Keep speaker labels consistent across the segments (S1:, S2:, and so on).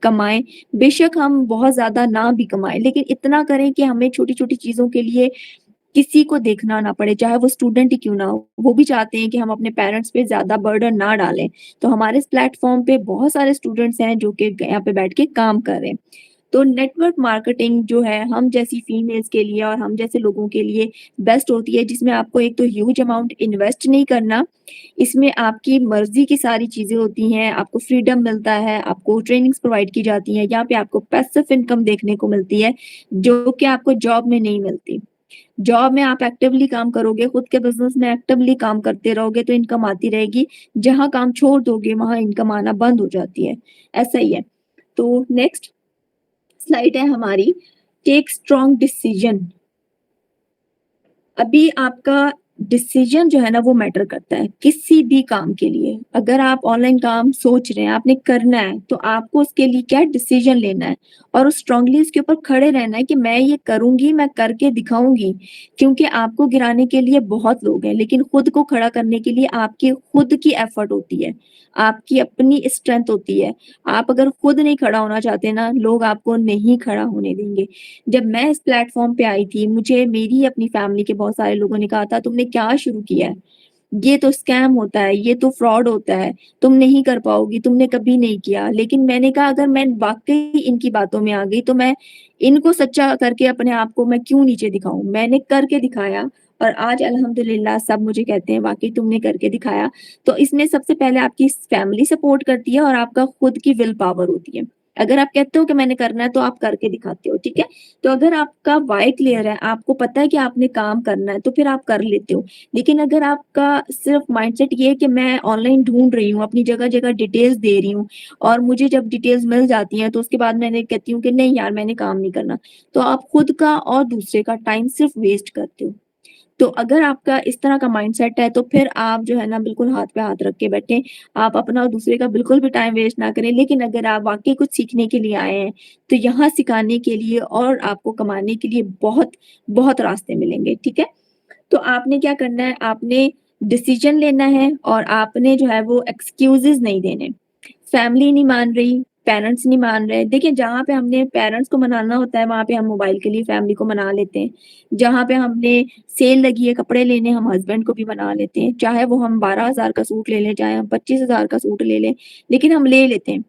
S1: कमाएँ, बेशक हम बहुत ज़्यादा ना भी कमाएँ, लेकिन इतना करें कि हमें छोटी-छोटी चीज़ों के लिए किसी को देखना ना पड़े, चाहे वो स्टूडेंट ही क्यों ना हो। वो भी चाहते हैं कि हम अपने पेरेंट्स पे ज़्यादा बर्डन ना डालें। तो हमारे इस प्लेटफ़ॉर्म पे बहुत सारे स्टूडेंट्स हैं जो कि यहाँ पे बैठ के काम कर रहे हैं। तो नेटवर्क मार्केटिंग जो है हम जैसी फीमेल्स के लिए और हम जैसे लोगों के लिए बेस्ट होती है, जिसमें आपको एक तो ह्यूज अमाउंट इन्वेस्ट नहीं करना, इसमें आपकी मर्ज़ी की सारी चीज़ें होती हैं, आपको फ्रीडम मिलता है, आपको ट्रेनिंग्स प्रोवाइड की जाती हैं, यहाँ पे आपको पैसिव इनकम देखने को मिलती है, जो कि आपको जॉब में नहीं मिलती। जॉब में आप एक्टिवली काम करोगे, खुद के बिज़नेस में एक्टिवली काम करते रहोगे तो इनकम आती रहेगी, जहाँ काम छोड़ दोगे वहाँ इनकम आना बंद हो जाती है, ऐसा ही है। तो नेक्स्ट स्लाइड है हमारी, टेक स्ट्रॉन्ग डिसीजन। अभी आपका डिसीजन जो है ना वो मैटर करता है किसी भी काम के लिए। अगर आप ऑनलाइन काम सोच रहे हैं, आपने करना है, तो आपको उसके लिए क्या डिसीजन लेना है और स्ट्रांगली उसके ऊपर खड़े रहना है कि मैं ये करूँगी, मैं करके दिखाऊँगी। क्योंकि आपको गिराने के लिए बहुत लोग हैं, लेकिन खुद को खड़ा करने के लिए आपकी खुद की एफर्ट होती है, आपकी अपनी स्ट्रेंथ होती है। आप अगर खुद नहीं खड़ा होना चाहते ना, लोग आपको नहीं खड़ा होने देंगे। जब मैं इस प्लेटफ़ॉर्म पे आई थी, मुझे मेरी अपनी फैमिली के बहुत सारे लोगों ने कहा था, "तुमने क्या शुरू किया है? ये तो स्कैम होता है, ये तो फ्रॉड होता है, तुम नहीं कर पाओगी, तुमने कभी नहीं किया।" लेकिन मैंने कहा अगर मैं वाक़ई इनकी बातों में आ गई, तो मैं इनको सच्चा करके अपने आप को मैं क्यों नीचे दिखाऊँ? मैंने करके दिखाया और आज अल्हम्दुलिल्लाह सब मुझे कहते हैं, "वाक़ई तुमने करके दिखाया।" तो इसमें सबसे पहले आपकी फैमिली सपोर्ट करती है और आपका खुद की विल पावर होती है। अगर आप कहते हो कि मैंने करना है, तो आप करके दिखाते हो, ठीक है? तो अगर आपका व्हाय क्लियर है, आपको पता है कि आपने काम करना है, तो फिर आप कर लेते हो। लेकिन अगर आपका सिर्फ़ माइंडसेट ये है कि मैं ऑनलाइन ढूँढ रही हूँ, अपनी जगह-जगह डिटेल्स दे रही हूँ और मुझे जब डिटेल्स मिल जाती हैं, तो उसके बाद मैंने कहती हूँ कि नहीं यार मैंने काम नहीं करना। तो आप खुद का और दूसरे का टाइम सिर्फ़ वेस्ट करते हो। तो अगर आपका इस तरह का माइंडसेट है, तो फिर आप जो है ना बिल्कुल हाथ पे हाथ रख के बैठें। आप अपना और दूसरे का बिल्कुल भी टाइम वेस्ट ना करें। लेकिन अगर आप वाक़ई कुछ सीखने के लिए आए हैं, तो यहाँ सिखाने के लिए और आपको कमाने के लिए बहुत रास्ते मिलेंगे, ठीक है? तो आपने क्या करना है, आपने डिसीज़न लेना है और आपने जो है वो एक्सक्यूज़ेज़ नहीं देने। फैमिली नहीं मान रही, पेरेंट्स नहीं मान रहे। देखिए, जहाँ पे हमने पेरेंट्स को मनाना होता है, वहाँ पे हम मोबाइल के लिए फैमिली को मना लेते हैं। जहाँ पे हमने सेल लगी है कपड़े लेने, हम हस्बैंड को भी मना लेते हैं। चाहे वो हम 12,000 का सूट ले लें, चाहे हम 25,000 का सूट ले लें, लेकिन हम ले लेते हैं।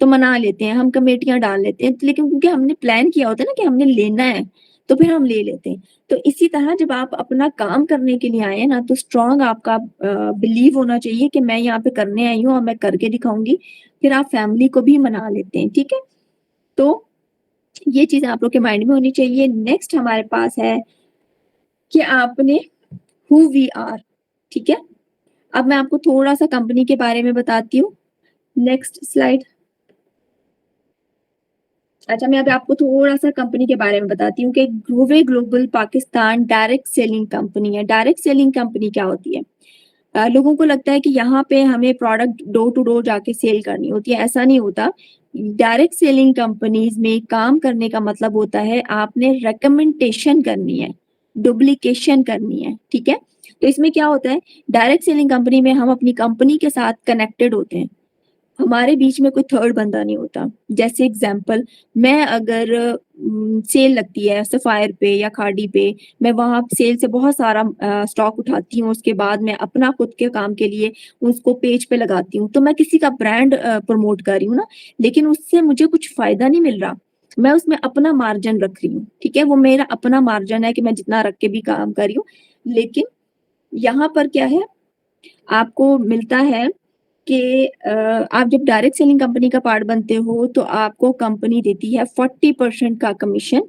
S1: तो मना लेते हैं, हम कमेटियाँ डाल लेते हैं, लेकिन क्योंकि हमने प्लान किया होता है ना कि हमने लेना है, तो फिर हम ले लेते हैं। तो इसी तरह जब आप अपना काम करने के लिए आए हैं ना, तो स्ट्रॉन्ग आपका बिलीव होना चाहिए कि मैं यहाँ पे करने आई हूँ और मैं करके दिखाऊँगी। फिर आप फैमिली को भी मना लेते हैं, ठीक है? तो ये चीज़ आप लोग के माइंड में होनी चाहिए। नेक्स्ट हमारे पास है कि आपने हू वी आर, ठीक है? अब मैं आपको थोड़ा-सा कंपनी के बारे में बताती हूँ। Next slide. अच्छा, मैं अभी आपको थोड़ा-सा कंपनी के बारे में बताती हूँ कि Grove global Pakistan direct selling company है। डायरेक्ट सेलिंग कंपनी क्या होती है? लोगों को लगता है कि यहाँ पे हमें प्रोडक्ट डोर टू डोर जाके सेल करनी होती है, ऐसा नहीं होता। डायरेक्ट सेलिंग कंपनीज़ में काम करने का मतलब होता है आपने रिकमेंडेशन करनी है, डुप्लीकेशन करनी है, ठीक है? तो इसमें क्या होता है, डायरेक्ट सेलिंग कंपनी में हम अपनी कंपनी के साथ कनेक्टेड होते हैं। हमारे बीच में कोई थर्ड बंदा नहीं होता। जैसे एग्ज़ाम्पल, मैं अगर सेल लगती है सफ़ायर पे या खाड़ी पे, मैं वहाँ सेल से बहुत सारा स्टॉक उठाती हूँ, उसके बाद मैं अपना खुद के काम के लिए उसको पेज पे लगाती हूँ। तो मैं किसी का ब्रांड प्रमोट कर रही हूँ ना, लेकिन उससे मुझे कुछ फ़ायदा नहीं मिल रहा। मैं उसमें अपना मार्जिन रख रही हूँ, ठीक है? वो मेरा अपना मार्जिन है कि मैं जितना रख के भी काम कर रही हूँ। लेकिन यहाँ पर क्या है, आपको मिलता है कि आप जब डायरेक्ट सेलिंग कंपनी का पार्ट बनते हो, तो आपको कंपनी देती है 40% का कमीशन।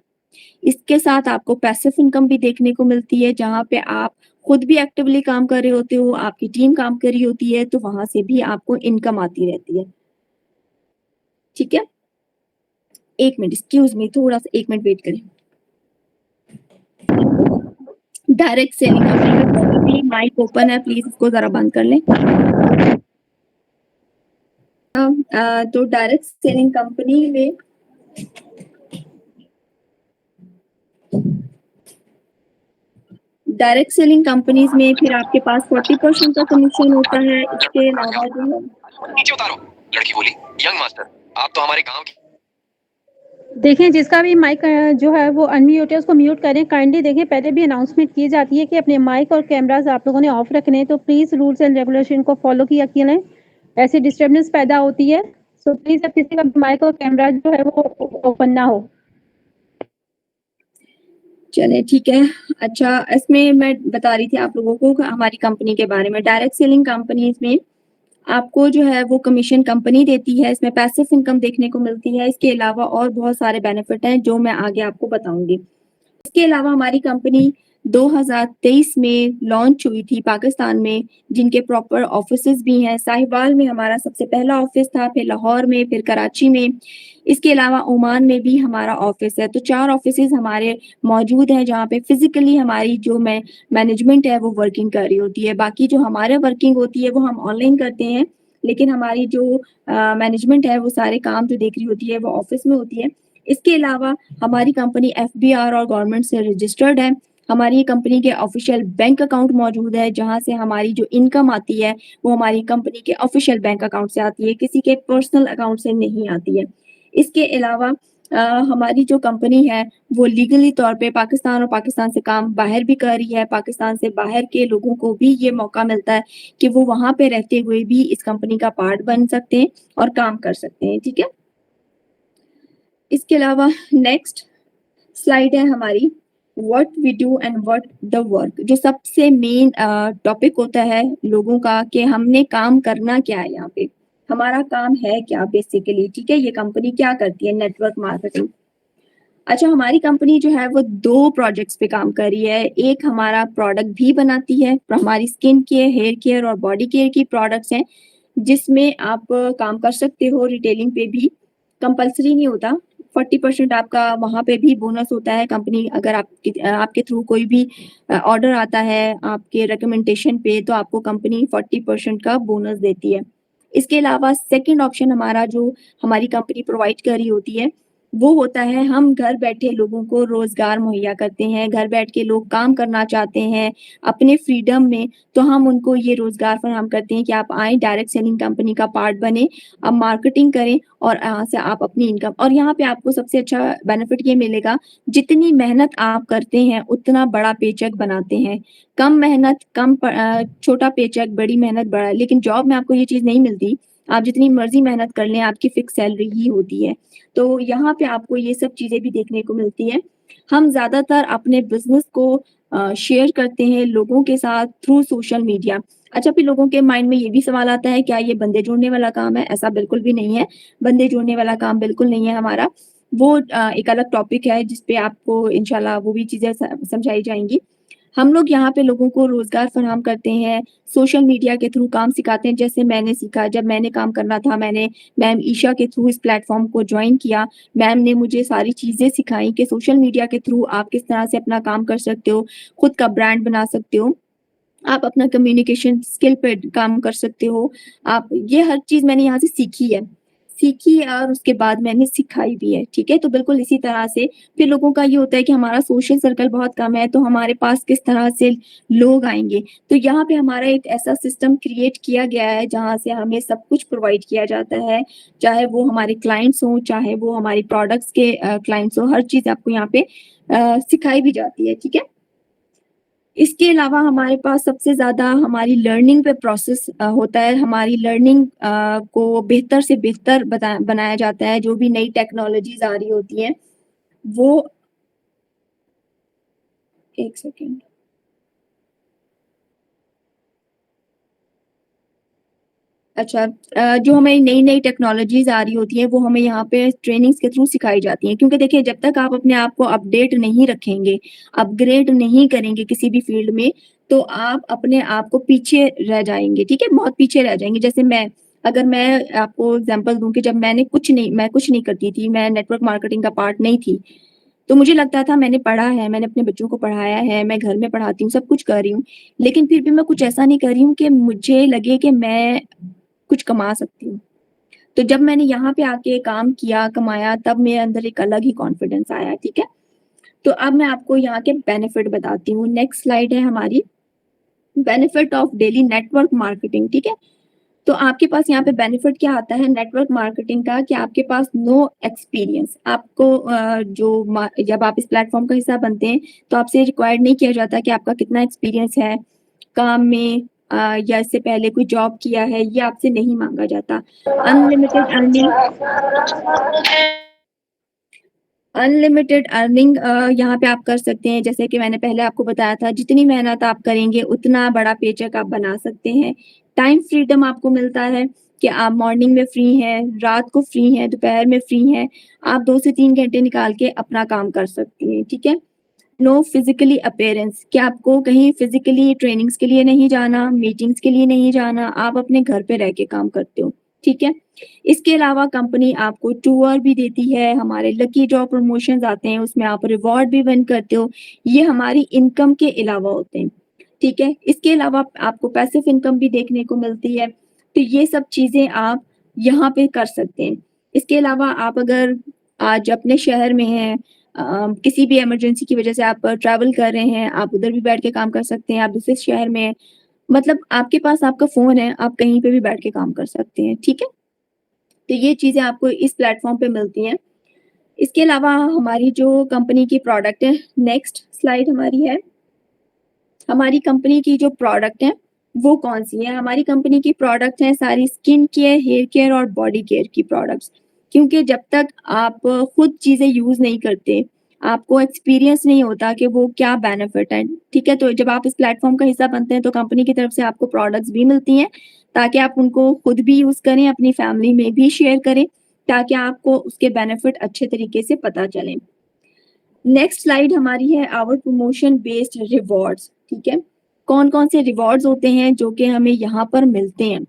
S1: इसके साथ आपको पैसिव इनकम भी देखने को मिलती है, जहाँ पे आप खुद भी एक्टिवली काम कर रहे होते हो, आपकी टीम काम कर रही होती है, तो वहाँ से भी आपको इनकम आती रहती है। ठीक है? 1 मिनट एक्सक्यूज़ मी, थोड़ा-सा 1 मिनट वेट करें। डायरेक्ट सेलिंग कंपनी का कोई भी माइक ओपन है, प्लीज़ इसको ज़रा बंद कर लें। तो डायरेक्ट सेलिंग कंपनी में डायरेक्ट सेलिंग कंपनीज़ में फिर आपके पास 40% का कमीशन होता है। इसके अलावा जो है
S2: नीचे उतारो। लड़की बोली, यंग मास्टर, आप तो हमारे गांव की देखिए, जिसका भी माइक जो है वो अनम्यूट है उसको म्यूट करें। काइंडली देखिए, पहले भी अनाउंसमेंट की जाती है कि अपने माइक और कैमराज़ आप लोगों ने ऑफ रखने हैं, तो प्लीज़ रूल्स एंड रेगुलेशन को फॉलो किया करें। ऐसी डिस्टर्बेंस पैदा होती है, सो प्लीज़ अब किसी का भी माइक और कैमरा जो है वो ओपन ना हो।
S1: चलिए ठीक है। अच्छा, इसमें मैं बता रही थी आप लोगों को हमारी कंपनी के बारे में। डायरेक्ट सेलिंग कंपनीज़ में आपको जो है वो कमीशन कंपनी देती है, इसमें पैसिव इनकम देखने को मिलती है। इसके अलावा और बहुत सारे बेनिफिट हैं जो मैं आगे आपको बताऊँगी। इसके अलावा हमारी कंपनी 2023 में लॉन्च हुई थी पाकिस्तान में, जिनके प्रॉपर ऑफिसेज़ भी हैं। साहिवाल में हमारा सबसे पहला ऑफिस था, फिर लाहौर में, फिर कराची में। इसके अलावा ओमान में भी हमारा ऑफिस है। तो 4 ऑफिसेज़ हमारे मौजूद हैं जहाँ पे फिज़िकली हमारी जो मैनेजमेंट है वो वर्किंग कर रही होती है। बाकी जो हमारे वर्किंग होती है वो हम ऑनलाइन करते हैं, लेकिन हमारी जो मैनेजमेंट है वो सारे काम जो देख रही होती है वो ऑफिस में होती है। इसके अलावा हमारी कंपनी एफबीआर और गवर्नमेंट से रजिस्टर्ड है। हमारी कंपनी के ऑफिशियल बैंक अकाउंट मौजूद है, जहाँ से हमारी जो इनकम आती है, वो हमारी कंपनी के ऑफिशियल बैंक अकाउंट से आती है, किसी के पर्सनल अकाउंट से नहीं आती है। इसके अलावा हमारी जो कंपनी है, वो लीगली तौर पे पाकिस्तान और पाकिस्तान से काम बाहर भी कर रही है। पाकिस्तान से बाहर के लोगों को भी ये मौका मिलता है कि वो वहाँ पे रहते हुए भी इस कंपनी का पार्ट बन सकते हैं और काम कर सकते हैं, ठीक है? इसके अलावा नेक्स्ट स्लाइड है हमारी what we do and what the work. जो सबसे मेन टॉपिक होता है लोगों का कि हमने काम करना क्या है यहाँ पे, हमारा काम है क्या बेसिकली, ठीक है? ये कंपनी क्या करती है, नेटवर्क मार्केटिंग। अच्छा, हमारी कंपनी जो है वो 2 प्रोजेक्ट्स पे काम कर रही है। एक हमारा प्रोडक्ट भी बनाती है, हमारी स्किन केयर, हेयर केयर और बॉडी केयर की प्रोडक्ट्स हैं, जिसमें आप काम कर सकते हो रिटेलिंग पे भी, कंपल्सरी नहीं होता। 40% आपका वहाँ पे भी बोनस होता है। कंपनी अगर आपके थ्रू कोई भी ऑर्डर आता है आपके रिकमेंडेशन पे, तो आपको कंपनी 40% का बोनस देती है। इसके अलावा सेकंड ऑप्शन हमारा जो हमारी कंपनी प्रोवाइड कर रही होती है, वो होता है हम घर बैठे लोगों को रोज़गार मुहैया करते हैं। घर बैठ के लोग काम करना चाहते हैं अपने फ्रीडम में, तो हम उनको ये रोज़गार फराहम करते हैं कि आप आएँ, डायरेक्ट सेलिंग कंपनी का पार्ट बनें, आप मार्केटिंग करें और यहाँ से आप अपनी इनकम। और यहाँ पे आपको सबसे अच्छा बेनिफिट ये मिलेगा, जितनी मेहनत आप करते हैं, उतना बड़ा पेचेक बनाते हैं। कम मेहनत, छोटा पेचेक, बड़ी मेहनत, बड़ा। लेकिन जॉब में आपको ये चीज़ नहीं मिलती। आप जितनी मर्ज़ी मेहनत कर लें, आपकी फिक्स सैलरी ही होती है। तो यहाँ पे आपको ये सब चीज़ें भी देखने को मिलती हैं। हम ज़्यादातर अपने बिज़नेस को शेयर करते हैं लोगों के साथ थ्रू सोशल मीडिया। अच्छा, फिर लोगों के माइंड में ये भी सवाल आता है, क्या ये बंदे जोड़ने वाला काम है? ऐसा बिल्कुल भी नहीं है। बंदे जोड़ने वाला काम बिल्कुल नहीं है हमारा। वो एक अलग टॉपिक है जिस पे आपको इंशाल्लाह वो भी चीज़ें समझाई जाएँगी। हम लोग यहाँ पे लोगों को रोज़गार फराहम करते हैं, सोशल मीडिया के थ्रू काम सिखाते हैं। जैसे मैंने सीखा, जब मैंने काम करना था, मैंने मैम ईशा के थ्रू इस प्लेटफ़ॉर्म को जॉइन किया। मैम ने मुझे सारी चीज़ें सिखाई कि सोशल मीडिया के थ्रू आप किस तरह से अपना काम कर सकते हो, खुद का ब्रांड बना सकते हो। आप अपना कम्युनिकेशन स्किल पे काम कर सकते हो। आप ये हर चीज़ मैंने यहाँ से सीखी है और उसके बाद मैंने सिखाई भी है, ठीक है? तो बिल्कुल इसी तरह से फिर लोगों का ये होता है कि हमारा सोशल सर्कल बहुत कम है, तो हमारे पास किस तरह से लोग आएँगे? तो यहाँ पे हमारा एक ऐसा सिस्टम क्रिएट किया गया है, जहाँ से हमें सब कुछ प्रोवाइड किया जाता है, चाहे वो हमारे क्लाइंट्स हों, चाहे वो हमारी प्रोडक्ट्स के क्लाइंट्स हों, हर चीज़ आपको यहाँ पे सिखाई भी जाती है, ठीक है? इसके अलावा हमारे पास सबसे ज़्यादा हमारी लर्निंग पे प्रोसेस होता है। हमारी लर्निंग को बेहतर से बेहतर बनाया जाता है। जो भी नई टेक्नोलॉज़ीज़ आ रही होती हैं, वो 1 सेकंड। अच्छा, जो हमें नई-नई टेक्नोलॉज़ीज़ आ रही होती हैं, वो हमें यहाँ पे ट्रेनिंग्स के थ्रू सिखाई जाती हैं। क्योंकि देखिए, जब तक आप अपने आप को अपडेट नहीं रखेंगे, अपग्रेड नहीं करेंगे किसी भी फ़ील्ड में, तो आप अपने आप को पीछे रह जाएँगे, ठीक है? बहुत पीछे रह जाएँगे। जैसे अगर मैं आपको एग्ज़ाम्पल दूँ कि जब मैं कुछ नहीं करती थी, मैं नेटवर्क मार्केटिंग का पार्ट नहीं थी। तो मुझे लगता था मैंने पढ़ा है, मैंने अपने बच्चों को पढ़ाया है, मैं घर में पढ़ाती हूँ, सब कुछ कर रही हूँ। लेकिन फिर भी मैं कुछ ऐसा नहीं कर रही हूँ कि मुझे लगे कि मैं कुछ कमा सकती हूँ। तो जब मैंने यहाँ पे आके काम किया, कमाया, तब मेरे अंदर एक अलग ही कॉन्फिडेंस आया, ठीक है? तो अब मैं आपको यहाँ के बेनिफिट बताती हूँ। नेक्स्ट स्लाइड है हमारी, benefit of daily network marketing, ठीक है? तो आपके पास यहाँ पे बेनिफिट क्या आता है नेटवर्क मार्केटिंग का कि आपके पास नो एक्सपीरियंस आपको जब आप इस प्लेटफॉर्म का हिस्सा बनते हैं तो आपसे रिक्वायर्ड नहीं किया जाता कि आपका कितना एक्सपीरियंस है काम में या इससे पहले कोई जॉब किया है, ये आपसे नहीं मांगा जाता। अनलिमिटेड अर्निंग अनलिमिटेड अर्निंग यहाँ पे आप कर सकते हैं जैसे कि मैंने पहले आपको बताया था जितनी मेहनत आप करेंगे उतना बड़ा पेचेक आप बना सकते हैं। टाइम फ्रीडम आपको मिलता है कि आप मॉर्निंग में फ्री हैं, रात को फ्री हैं, दोपहर में फ्री हैं, आप 2 से 3 घंटे निकाल के अपना काम कर सकती हैं, ठीक है? नो फिजिकली अपीयरेंस कि आपको कहीं फिजिकली ट्रेनिंग्स के लिए नहीं जाना, मीटिंग्स के लिए नहीं जाना, आप अपने घर पे रह के काम करते हो, ठीक है? इसके अलावा कंपनी आपको टूर भी देती है, हमारे लकी ड्रॉ प्रमोशंस आते हैं, उसमें आप रिवॉर्ड भी विन करते हो, ये हमारी इनकम के अलावा होते हैं, ठीक है? इसके अलावा आपको पैसिव इनकम भी देखने को मिलती है, तो ये सब चीज़ें आप यहाँ पे कर सकते हैं। इसके अलावा आप अगर आज अपने शहर में हैं किसी भी इमरजेंसी की वजह से आप ट्रैवल कर रहे हैं, आप उधर भी बैठ के काम कर सकते हैं, आप दूसरे शहर में हैं, मतलब आपके पास आपका फ़ोन है, आप कहीं पे भी बैठ के काम कर सकते हैं, ठीक है? तो ये चीज़ें आपको इस प्लेटफ़ॉर्म पे मिलती हैं। इसके अलावा हमारी जो कंपनी की प्रोडक्ट है नेक्स्ट स्लाइड हमारी है। हमारी कंपनी की जो प्रोडक्ट हैं, वो कौन-सी हैं? हमारी कंपनी की प्रोडक्ट हैं सारी स्किन केयर, हेयर केयर और बॉडी केयर की प्रोडक्ट्स। क्योंकि जब तक आप खुद चीज़ें यूज़ नहीं करते, आपको एक्सपीरियंस नहीं होता कि वो क्या बेनिफिट है, ठीक है? तो जब आप इस प्लेटफ़ॉर्म का हिस्सा बनते हैं, तो कंपनी की तरफ से आपको प्रोडक्ट्स भी मिलती हैं, ताकि आप उनको खुद भी यूज़ करें, अपनी फैमिली में भी शेयर करें, ताकि आपको उसके बेनिफिट अच्छे तरीके से पता चलें। नेक्स्ट स्लाइड हमारी है आवर प्रमोशन बेस्ड रिवॉर्ड्स, ठीक है? कौन-कौन से रिवॉर्ड्स होते हैं जो कि हमें यहाँ पर मिलते हैं?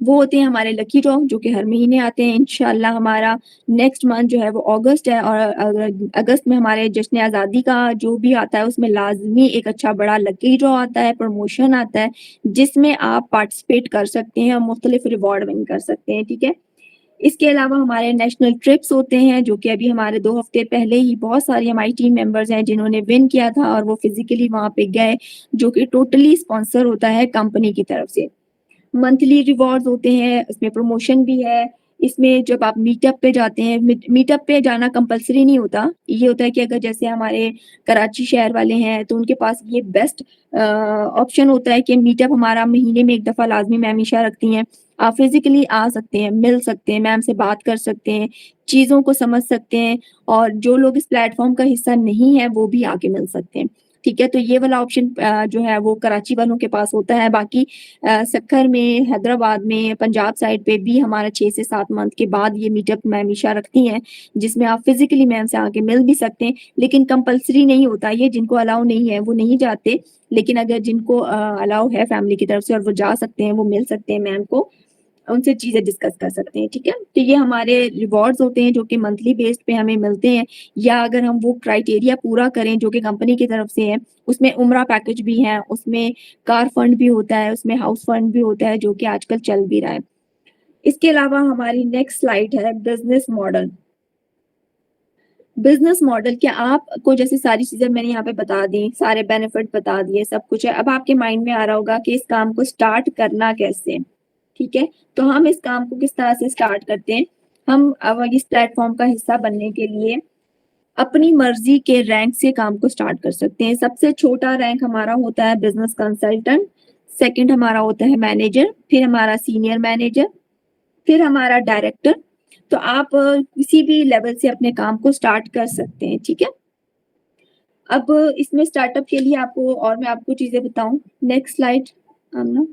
S1: वो होते हैं हमारे लकी ड्रॉ जो कि हर महीने आते हैं इंशाल्लाह हमारा नेक्स्ट मंथ जो है वो अगस्त है और अगस्त में हमारे जश्न आज़ादी का जो भी आता है उसमें लाज़मी एक अच्छा बड़ा लकी ड्रॉ आता है, प्रमोशन आता है, जिसमें आप पार्टिसिपेट कर सकते हैं और मुख्तलिफ रिवॉर्ड विन कर सकते हैं, ठीक है? इसके अलावा हमारे नेशनल ट्रिप्स होते हैं जो कि अभी हमारे 2 हफ्ते पहले ही बहुत सारी हमारी टीम मेंबर्स हैं जिन्होंने विन किया था और वो फिज़िकली वहाँ पे गए, जो कि टोटली स्पॉन्सर होता है कंपनी की तरफ से। मंथली रिवॉर्ड्स होते हैं, इसमें प्रमोशन भी है, इसमें जब आप मीटअप पे जाते हैं मीटअप पे जाना कंपल्सरी नहीं होता, ये होता है कि अगर जैसे हमारे कराची शहर वाले हैं, तो उनके पास ये बेस्ट ऑप्शन होता है कि मीटअप हमारा महीने में 1 दफ़ा लाज़मी मैम इशा रखती हैं। आप फिज़िकली आ सकते हैं, मिल सकते हैं, मैम से बात कर सकते हैं, चीज़ों को समझ सकते हैं और जो लोग इस प्लेटफ़ॉर्म का हिस्सा नहीं है, वो भी आके मिल सकते हैं। ठीक है? तो ये वाला ऑप्शन जो है वो कराची वालों के पास होता है, बाकी सक्खर में, हैदराबाद में, पंजाब साइड पे भी हमारा 6 से 7 मंथ के बाद ये मीटअप मैम इशा रखती हैं, जिसमें आप फिज़िकली मैम से आके मिल भी सकते हैं, लेकिन कंपल्सरी नहीं होता ये, जिनको अलाउ नहीं है, वो नहीं जाते। लेकिन अगर जिनको अलाउ है फैमिली की तरफ से और वो जा सकते हैं, वो मिल सकते हैं मैम को, उनसे चीज़ें डिस्कस कर सकते हैं, ठीक है? तो ये हमारे रिवॉर्ड्स होते हैं जो कि मंथली बेस्ड पे हमें मिलते हैं या अगर हम वो क्राइटेरिया पूरा करें जो कि कंपनी की तरफ से है, उसमें उम्रा पैकेज भी है, उसमें कार फंड भी होता है, उसमें हाउस फंड भी होता है जो कि आजकल चल भी रहा है। इसके अलावा हमारी नेक्स्ट स्लाइड है बिज़नेस मॉडल। बिज़नेस मॉडल क्या आपको जैसे सारी चीज़ें मैंने यहाँ पे बता दी, सारे बेनिफिट बता दिए, सब कुछ है। अब आपके माइंड में आ रहा होगा कि इस काम को स्टार्ट करना कैसे? ठीक है? तो हम इस काम को किस तरह से स्टार्ट करते हैं? हम अब इस प्लेटफ़ॉर्म का हिस्सा बनने के लिए अपनी मर्ज़ी के रैंक से काम को स्टार्ट कर सकते हैं। सबसे छोटा रैंक हमारा होता है बिज़नेस कंसल्टेंट, सेकंड हमारा होता है मैनेजर, फिर हमारा सीनियर मैनेजर, फिर हमारा डायरेक्टर। तो आप किसी भी लेवल से अपने काम को स्टार्ट कर सकते हैं, ठीक है? अब इसमें स्टार्टअप के लिए आपको और मैं आपको चीज़ें बताऊँ। नेक्स्ट स्लाइड आमना।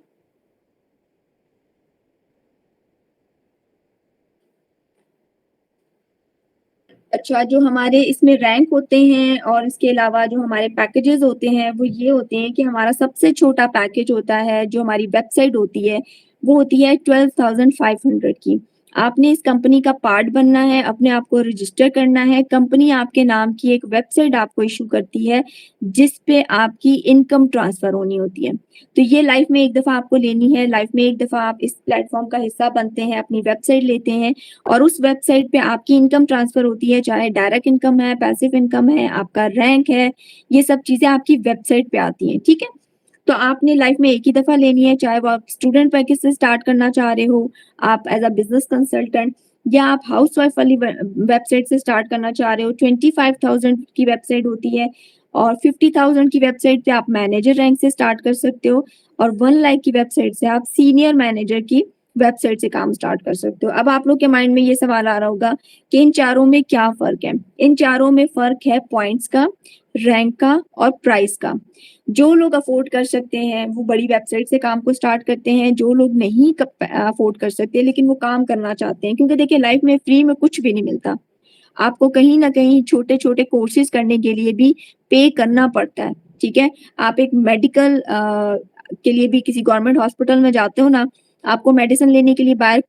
S1: अच्छा, जो हमारे इसमें रैंक होते हैं और इसके अलावा जो हमारे पैकेजेज़ होते हैं, वो ये होते हैं कि हमारा सबसे छोटा पैकेज होता है, जो हमारी वेबसाइट होती है, वो होती है 12,500 की। आपने इस कंपनी का पार्ट बनना है, अपने आप को रजिस्टर करना है, कंपनी आपके नाम की एक वेबसाइट आपको इश्यू करती है, जिस पे आपकी इनकम ट्रांसफ़र होनी होती है। तो ये लाइफ़ में एक दफ़ा आपको लेनी है, लाइफ़ में एक दफ़ा आप इस प्लेटफ़ॉर्म का हिस्सा बनते हैं, अपनी वेबसाइट लेते हैं और उस वेबसाइट पे आपकी इनकम ट्रांसफ़र होती है, चाहे डायरेक्ट इनकम है, पैसिव इनकम है, आपका रैंक है, ये सब चीज़ें आपकी वेबसाइट पे आती हैं, ठीक है? तो आपने लाइफ में एक ही दफ़ा लेनी है, चाहे वो आप स्टूडेंट पैकेज से स्टार्ट करना चाह रहे हो, आप एज़ अ बिज़नेस कंसल्टेंट या आप हाउसवाइफ वाली वेबसाइट से स्टार्ट करना चाह रहे हो। 25,000 की वेबसाइट होती है और 50,000 की वेबसाइट पे आप मैनेजर रैंक से स्टार्ट कर सकते हो और 1 लाख की वेबसाइट से आप सीनियर मैनेजर की वेबसाइट से काम स्टार्ट कर सकते हो। अब आप लोग के माइंड में ये सवाल आ रहा होगा कि इन चारों में क्या फ़र्क है? इन चारों में फ़र्क है पॉइंट्स का, रैंक का और प्राइस का। जो लोग अफ़ोर्ड कर सकते हैं, वो बड़ी वेबसाइट से काम को स्टार्ट करते हैं, जो लोग नहीं अफ़ोर्ड कर सकते लेकिन वो काम करना चाहते हैं क्योंकि देखिए लाइफ़ में फ्री में कुछ भी नहीं मिलता। आपको कहीं न कहीं छोटे-छोटे कोर्सेज़ करने के लिए भी पे करना पड़ता है, ठीक है? आप एक मेडिकल के लिए भी किसी गवर्नमेंट हॉस्पिटल में जाते हो ना, आपको मेडिसिन लेने के लिए बाहर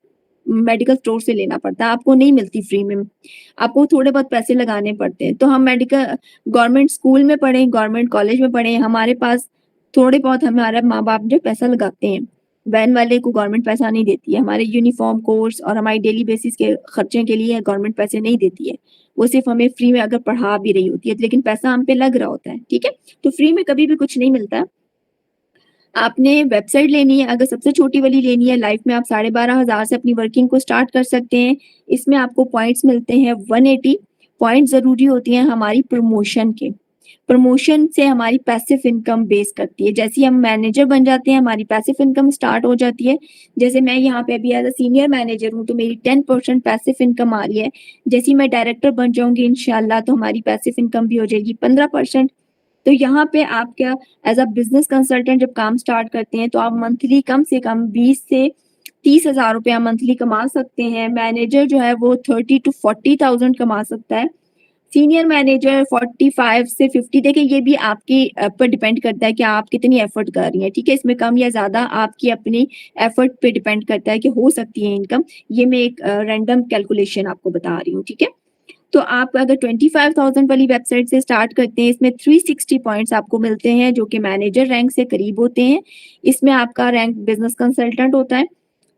S1: मेडिकल स्टोर से लेना पड़ता है, आपको नहीं मिलती फ्री में। आपको थोड़े बहुत पैसे लगाने पड़ते हैं। तो हम गवर्नमेंट स्कूल में पढ़े, गवर्नमेंट कॉलेज में पढ़े, हमारे पास थोड़े बहुत हमारे माँ-बाप जो पैसा लगाते हैं। वैन वाले को गवर्नमेंट पैसा नहीं देती है। हमारे यूनिफ़ॉर्म, कोर्स और हमारी डेली बेसिस के खर्चे के लिए गवर्नमेंट पैसे नहीं देती है। वो सिर्फ़ हमें फ्री में अगर पढ़ा भी रही होती है, लेकिन पैसा हम पे लग रहा होता है, ठीक है? तो फ्री में कभी भी कुछ नहीं मिलता। आपने वेबसाइट लेनी है, अगर सबसे छोटी वाली लेनी है, लाइफ में आप 12,500 से अपनी वर्किंग को स्टार्ट कर सकते हैं। इसमें आपको पॉइंट्स मिलते हैं 180 पॉइंट ज़रूरी होती हैं हमारी प्रमोशन के। प्रमोशन से हमारी पैसिव इनकम बेस करती है। जैसे ही हम मैनेजर बन जाते हैं, हमारी पैसिव इनकम स्टार्ट हो जाती है। जैसे मैं यहाँ पे अभी एज़ अ सीनियर मैनेजर हूँ, तो मेरी 10% पैसिव इनकम आ रही है। जैसे ही मैं डायरेक्टर बन जाऊँगी इंशाल्लाह, तो हमारी पैसिव इनकम भी हो जाएगी 15%। तो यहाँ पे आप क्या एज़ अ बिज़नेस कंसल्टेंट जब काम स्टार्ट करते हैं, तो आप मंथली कम से कम 20 से 30,000 रुपया मंथली कमा सकते हैं। मैनेजर जो है वो 30 टू 40,000 कमा सकता है। सीनियर मैनेजर 45 से 50 देखिए ये भी आपके पर डिपेंड करता है कि आप कितनी एफर्ट कर रही हैं, ठीक है? इसमें कम या ज़्यादा आपकी अपनी एफर्ट पे डिपेंड करता है कि हो सकती है इनकम। ये मैं एक रैंडम कैलकुलेशन आपको बता रही हूँ, ठीक है? तो आप अगर 25,000 वाली वेबसाइट से स्टार्ट करते हैं, इसमें 360 पॉइंट्स आपको मिलते हैं जो कि मैनेजर रैंक से करीब होते हैं। इसमें आपका रैंक बिज़नेस कंसल्टेंट होता है।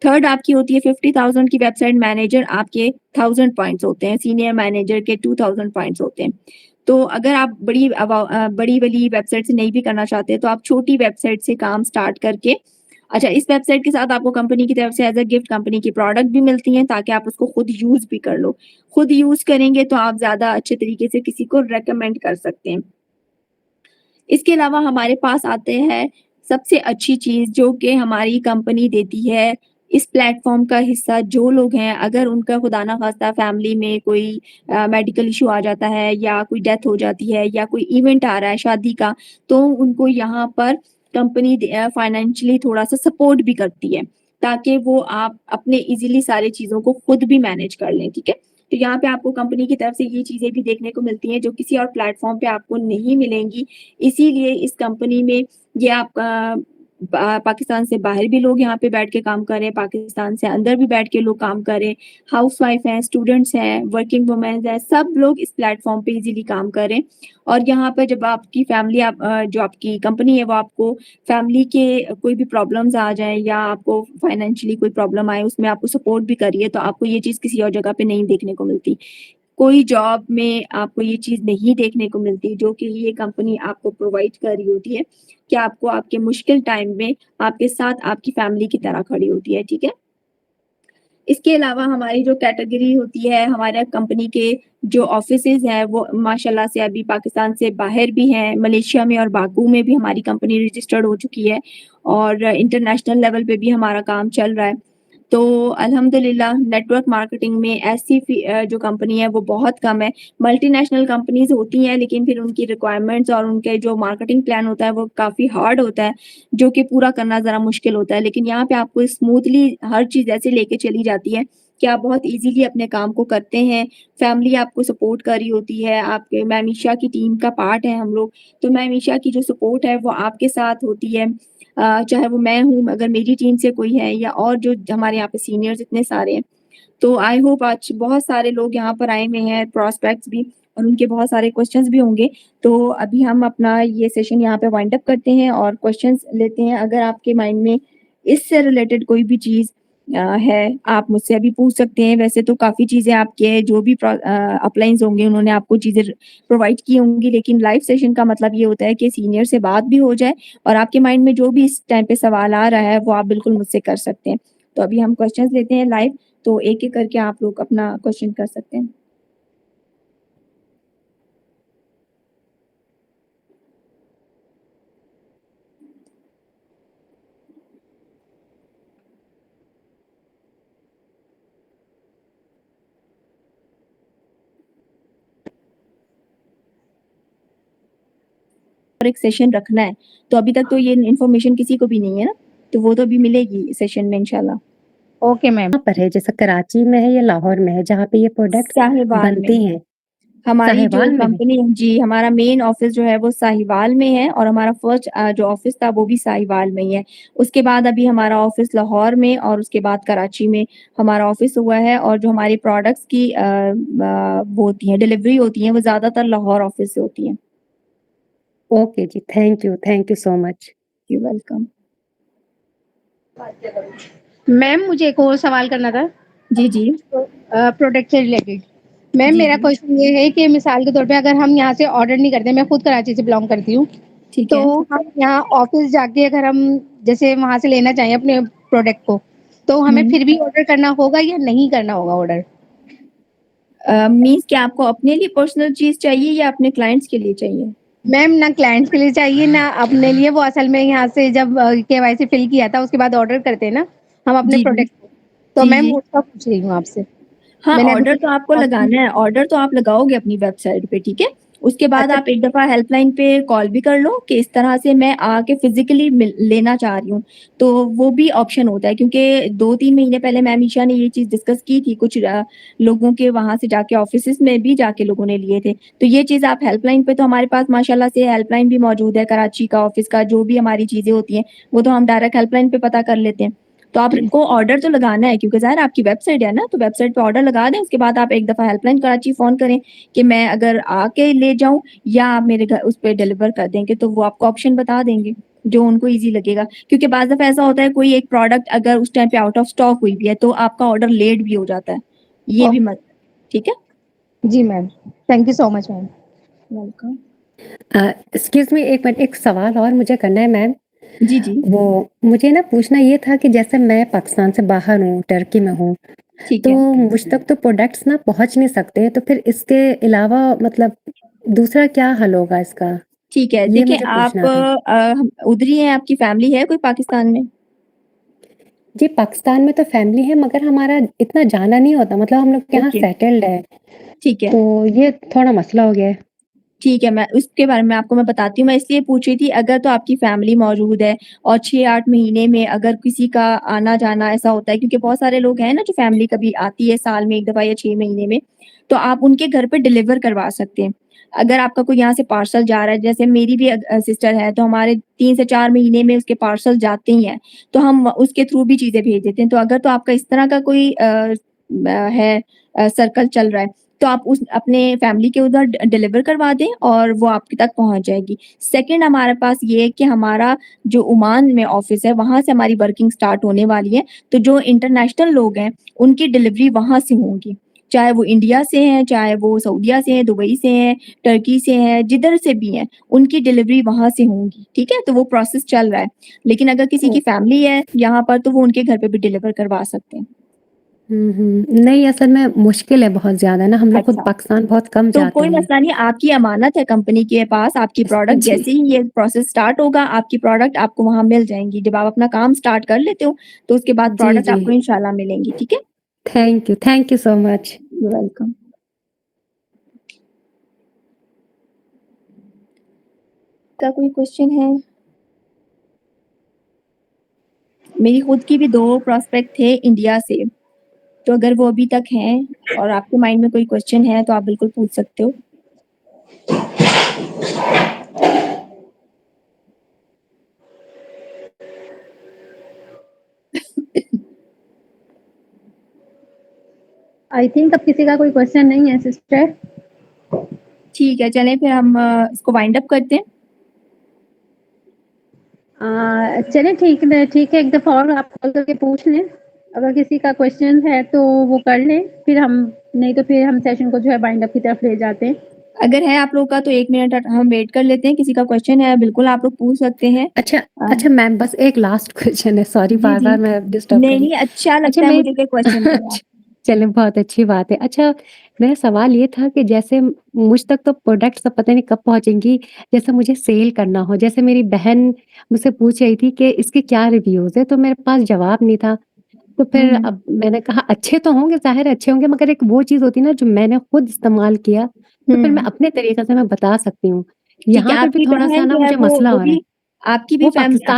S1: थर्ड आपकी होती है 50,000 की वेबसाइट मैनेजर आपके 1000 पॉइंट्स होते हैं, सीनियर मैनेजर के 2000 पॉइंट्स होते हैं। तो अगर आप बड़ी वाली वेबसाइट से नहीं भी करना चाहते, तो आप छोटी वेबसाइट से काम स्टार्ट करके अच्छा इस वेबसाइट के साथ आपको कंपनी की तरफ से एज़ अ गिफ्ट कंपनी की प्रोडक्ट भी मिलती हैं ताकि आप उसको खुद यूज़ भी कर लो। खुद यूज़ करेंगे तो आप ज़्यादा अच्छे तरीके से किसी को रिकमेंड कर सकते हैं। इसके अलावा हमारे पास आते हैं सबसे अच्छी चीज़ जो कि हमारी कंपनी देती है, इस प्लेटफ़ॉर्म का हिस्सा जो लोग हैं, अगर उनका खुदा ना ख़ास्ता फैमिली में कोई मेडिकल इश्यू आ जाता है या कोई डेथ हो जाती है या कोई इवेंट आ रहा है शादी का, तो उनको यहाँ पर कंपनी फाइनेंशियली थोड़ा-सा सपोर्ट भी करती है, ताकि वो आप अपने ईज़िली सारी चीज़ों को खुद भी मैनेज कर लें, ठीक है? तो यहाँ पे आपको कंपनी की तरफ से ये चीज़ें भी देखने को मिलती हैं जो किसी और प्लेटफ़ॉर्म पे आपको नहीं मिलेंगी। इसीलिए इस कंपनी में ये आपका पाकिस्तान से बाहर भी लोग यहाँ पे बैठ के काम कर रहे हैं, पाकिस्तान से अंदर भी बैठ के लोग काम कर रहे हैं, हाउसवाइफ हैं, स्टूडेंट्स हैं, वर्किंग वुमेन्स हैं, सब लोग इस प्लेटफ़ॉर्म पे इज़िली काम कर रहे हैं। और यहाँ पे जब आपकी फैमिली जो आपकी कंपनी है वो आपको फैमिली के कोई भी प्रॉब्लम्स आ जाएँ या आपको फाइनेंशियली कोई प्रॉब्लम आए, उसमें आपको सपोर्ट भी कर रही है, तो आपको ये चीज़ किसी और जगह पे नहीं देखने को मिलती। कोई जॉब में आपको ये चीज़ नहीं देखने को मिलती जो कि ये कंपनी आपको प्रोवाइड कर रही होती है, कि आपको आपके मुश्किल टाइम में आपके साथ आपकी फैमिली की तरह खड़ी होती है, ठीक है? इसके अलावा हमारी जो कैटेगरी होती है, हमारा कंपनी के जो ऑफ़िसेज़ हैं, वो माशाल्लाह से अभी पाकिस्तान से बाहर भी हैं, मलेशिया में और बाकू में भी हमारी कंपनी रजिस्टर्ड हो चुकी है और इंटरनेशनल लेवल पे भी हमारा काम चल रहा है। तो अल्हम्दुलिल्लाह नेटवर्क मार्केटिंग में ऐसी जो कंपनी है वो बहुत कम है। मल्टीनेशनल कंपनीज़ होती हैं लेकिन फिर उनकी रिक्वायरमेंट्स और उनके जो मार्केटिंग प्लान होता है वो काफ़ी हार्ड होता है, जो कि पूरा करना ज़रा मुश्किल होता है। लेकिन यहाँ पे आपको स्मूथली हर चीज़ ऐसे लेके चली जाती है कि आप बहुत ईज़िली अपने काम को करते हैं, फैमिली आपको सपोर्ट कर रही होती है, आपके मैं हमेशा की टीम का पार्ट है हम लोग, तो मैं हमेशा की जो सपोर्ट है वो आपके साथ होती है। चाहे वो मैं हूँ, अगर मेरी टीम से कोई है या और जो हमारे यहाँ पे सीनियर्स इतने सारे हैं। तो आई होप आज बहुत सारे लोग यहाँ पर आए हुए हैं, प्रॉस्पेक्ट्स भी और उनके बहुत सारे क्वेश्चंस भी होंगे। तो अभी हम अपना ये सेशन यहाँ पे वाइंड अप करते हैं और क्वेश्चंस लेते हैं। अगर आपके माइंड में इससे रिलेटेड कोई भी चीज़ है, आप मुझसे अभी पूछ सकते हैं। वैसे तो काफ़ी चीज़ें आपके जो भी अपलाइन्स होंगे उन्होंने आपको चीज़ें प्रोवाइड की होंगी, लेकिन लाइव सेशन का मतलब ये होता है कि सीनियर से बात भी हो जाए और आपके माइंड में जो भी इस टाइम पे सवाल आ रहा है, वो आप बिल्कुल मुझसे कर सकते हैं। तो अभी हम क्वेश्चंस लेते हैं लाइव, तो एक-एक करके आप लोग अपना क्वेश्चन कर सकते हैं। और एक सेशन रखना है, तो अभी तक तो ये इन्फॉर्मेशन किसी को भी नहीं है ना, तो वो तो अभी मिलेगी सेशन में इंशाल्लाह।
S2: Okay ma'am.
S3: कहाँ पर है? जैसे कराची में है या लाहौर में है जहाँ पे ये प्रोडक्ट्स
S1: साहिवाल
S3: बनते
S1: में।
S3: हैं?
S1: हमारी जो
S3: साहिवाल में है?
S1: कंपनी जी, हमारा मेन ऑफ़िस जो है वो साहिवाल में है और हमारा फर्स्ट जो ऑफ़िस था वो भी साहिवाल में ही है। उसके बाद अभी हमारा ऑफ़िस लाहौर में और उसके बाद कराची में हमारा ऑफ़िस हुआ है और जो हमारी प्रोडक्ट्स की वो होती हैं डिलीवरी होती हैं वो ज़्यादातर लाहौर ऑफ़िस से होती हैं।
S3: ओके जी, thank you so much.
S1: You welcome.
S2: Ma'am मुझे एक और सवाल करना था
S1: जी, जी।
S2: प्रोडक्ट से रिलेटेड। मैम
S1: जी,
S2: मेरा
S1: जी।
S2: क्वेश्चन ये है कि मिसाल के तौर पे अगर हम यहाँ से ऑर्डर नहीं करते, मैं खुद कराची से बिलॉन्ग करती हूँ,
S1: ठीक
S2: तो
S1: है।
S2: हम यहाँ ऑफिस जाके अगर हम जैसे वहाँ से लेना चाहें अपने प्रोडक्ट को, तो हमें
S1: हुँ।
S2: फिर भी ऑर्डर करना होगा या नहीं करना होगा ऑर्डर?
S1: मीन्स क्या आपको अपने लिए पर्सनल चीज़ चाहिए या अपने क्लाइंट्स के लिए चाहिए?
S2: मैम ना क्लाइंट्स के लिए चाहिए ना अपने लिए, वो असल में यहाँ से जब केवाईसी फिल किया था उसके बाद ऑर्डर करते हैं ना हम अपने
S1: जी, जी।
S2: प्रोडक्ट को, तो
S1: जी,
S2: मैम
S1: जी।
S2: उसका पूछ रही हूँ आपसे।
S1: हाँ,
S2: मैंने अभी
S1: ऑर्डर तो आपको
S2: तक
S1: लगाना है, ऑर्डर तो आप लगाओगे अपनी वेबसाइट पे, ठीक है? उसके बाद
S2: अच्छा
S1: आप एक दफ़ा हेल्पलाइन पे कॉल भी कर लो कि इस तरह से मैं आके फ़िज़िकली लेना चाह रही हूँ, तो वो भी ऑप्शन होता है क्योंकि 2-3 महीने पहले मैम ईशा ने ये चीज़ डिस्कस की थी, कुछ लोगों के वहाँ से जाके ऑफ़िसेज़ में भी जाके लोगों ने लिए थे। तो ये चीज़ आप हेल्पलाइन पे तो हमारे पास माशाल्लाह से हेल्पलाइन भी मौजूद है, कराची का, ऑफ़िस का, जो भी हमारी चीज़ें होती हैं, वो तो हम डायरेक्ट हेल्पलाइन पे पता कर लेते हैं। तो आपको ऑर्डर तो लगाना है क्योंकि ज़ाहिर है आपकी वेबसाइट है ना, तो वेबसाइट पे ऑर्डर लगा दें, उसके बाद आप एक दफ़ा हेल्पलाइन कराची फ़ोन करें कि मैं अगर आके ले जाऊँ या आप मेरे घर उस पे डिलीवर कर देंगे, तो वो आपको ऑप्शन बता देंगे, जो उनको ईज़ी लगेगा। क्योंकि बाज़ दफ़ा ऐसा होता है कोई एक प्रोडक्ट अगर उस टाइम पे आउट ऑफ स्टॉक हुई भी है, तो आपका ऑर्डर लेट भी हो जाता है। ये भी मत ठीक है?
S2: जी ma'am, thank you so much ma'am.
S1: Welcome.
S3: Excuse me, एक मिनट, एक सवाल और मुझे करना है मैम।
S1: जी, जी।
S3: वो मुझे ना पूछना ये था कि जैसे मैं पाकिस्तान से बाहर हूँ, टर्की में हूँ,
S1: ठीक
S3: तो
S1: है।
S3: मुझ तक तो प्रोडक्ट्स ना पहुँच नहीं सकते, तो फिर इसके अलावा मतलब दूसरा क्या हल होगा इसका?
S1: ठीक है,
S3: ये
S1: देखिए
S3: मुझे
S1: आप
S3: पूछना था।
S1: हम उधर ही हैं, आपकी फैमिली है कोई पाकिस्तान में?
S3: जी, पाकिस्तान में तो फैमिली है मगर हमारा इतना जाना नहीं होता, मतलब हम लोग यहाँ
S1: ओके,
S3: सेटल्ड है,
S1: ठीक है।
S3: तो ये थोड़ा मसला हो गया है।
S1: ठीक है, मैं उसके बारे में आपको मैं बताती हूँ। मैं इसलिए पूछ रही थी अगर तो आपकी फैमिली मौजूद है और 6-8 महीने में अगर किसी का आना-जाना ऐसा होता है क्योंकि बहुत सारे लोग हैं ना जो फैमिली कभी आती है साल में 1 दफ़ा या 6 महीने में, तो आप उनके घर पे डिलीवर करवा सकते हैं। अगर आपका कोई यहाँ से पार्सल जा रहा है, जैसे मेरी भी सिस्टर है, तो हमारे 3 से 4 महीने में उसके पार्सल जाते ही हैं, तो हम उसके थ्रू भी चीज़ें भेज देते हैं। तो अगर तो आपका इस तरह का कोई है सर्कल चल रहा है, तो आप उस अपने फैमिली के उधर डिलीवर करवा दें और वो आपके तक पहुँच जाएगी। सेकंड हमारे पास ये है कि हमारा जो ओमान में ऑफ़िस है, वहाँ से हमारी वर्किंग स्टार्ट होने वाली है, तो जो इंटरनेशनल लोग हैं, उनकी डिलीवरी वहाँ से होंगी। चाहे वो इंडिया से हैं, चाहे वो सऊदीया से हैं, दुबई से हैं, टर्की से हैं, जिधर से भी हैं, उनकी डिलीवरी वहाँ से होंगी, ठीक है? तो वो प्रोसेस चल रहा है। लेकिन अगर किसी की फैमिली है यहाँ पर, तो वो उनके घर पे भी डिलीवर करवा सकते हैं।
S3: नहीं, असल में मुश्किल है बहुत ज़्यादा ना, हम लोग खुद
S1: अच्छा।
S3: पाकिस्तान बहुत कम
S1: तो
S3: जाते
S1: कोई
S3: हैं।
S1: मसला नहीं, आपकी अमानत है कंपनी के पास, आपकी प्रोडक्ट
S3: जी,
S1: जैसे ही ये प्रोसेस स्टार्ट होगा, आपकी प्रोडक्ट आपको वहाँ मिल जाएँगी। जब आप अपना काम स्टार्ट कर लेते हो, तो उसके बाद
S3: जी,
S1: प्रोडक्ट
S3: जी।
S1: आपको इंशाल्लाह मिलेंगी, ठीक है?
S3: Thank you so much.
S1: You are welcome. का कोई क्वेश्चन है? मेरी खुद की भी 2 प्रॉस्पेक्ट थे इंडिया से, तो अगर वो अभी तक हैं और आपके माइंड में कोई क्वेश्चन है, तो आप बिल्कुल पूछ सकते हो।
S2: आई थिंक अब किसी का कोई क्वेश्चन नहीं है सिस्टर।
S1: ठीक है, चलें फिर हम इसको वाइंड अप करते हैं।
S2: चलें ठीक है, एक दफ़ा और आप कॉल करके पूछ लें। अगर किसी का क्वेश्चन है तो वो कर ले, फिर हम सेशन को जो है वाइंड अप की तरफ ले जाते हैं।
S1: अगर है आप लोगों का तो 1 मिनट हम वेट कर लेते हैं, किसी का क्वेश्चन है बिल्कुल आप लोग पूछ सकते हैं।
S3: अच्छा मैम, बस एक लास्ट क्वेश्चन है, सॉरी
S1: जी,
S3: बार-बार
S1: जी।
S3: मैं डिस्टर्ब कर
S1: नहीं,
S3: रही
S1: नहीं
S3: हूँ।
S1: अच्छा
S3: अच्छा
S1: लगता है
S3: मैं
S1: मुझे कि क्वेश्चन करें आप।
S3: चलिए बहुत अच्छी बात है। अच्छा, मेरा सवाल ये था कि जैसे मुझ तक तो प्रोडक्ट्स अब पता नहीं कब पहुँचेंगी, जैसे मुझे सेल करना हो, जैसे मेरी बहन मुझसे पूछ रही थी कि इसके क्या रिव्यूज़ हैं, तो मेरे पास जवाब नहीं था। तो
S1: हुँ,
S3: फिर
S1: हुँ।
S3: अब मैंने कहा अच्छे तो होंगे, ज़ाहिर है अच्छे होंगे, मगर एक वो चीज़ होती है ना जो मैंने खुद इस्तेमाल किया, तो फिर मैं
S1: हुँ।
S3: अपने तरीके से मैं बता सकती हूँ।
S1: ठीक है,
S3: यहाँ पे भी
S1: आपकी
S3: थोड़ा-सा
S1: बहन
S3: ना
S1: जो है
S3: मुझे मसला
S1: वो
S3: हो रहा है।
S1: भी आपकी भी
S3: वो
S1: फैमिली
S3: पाकिस्तान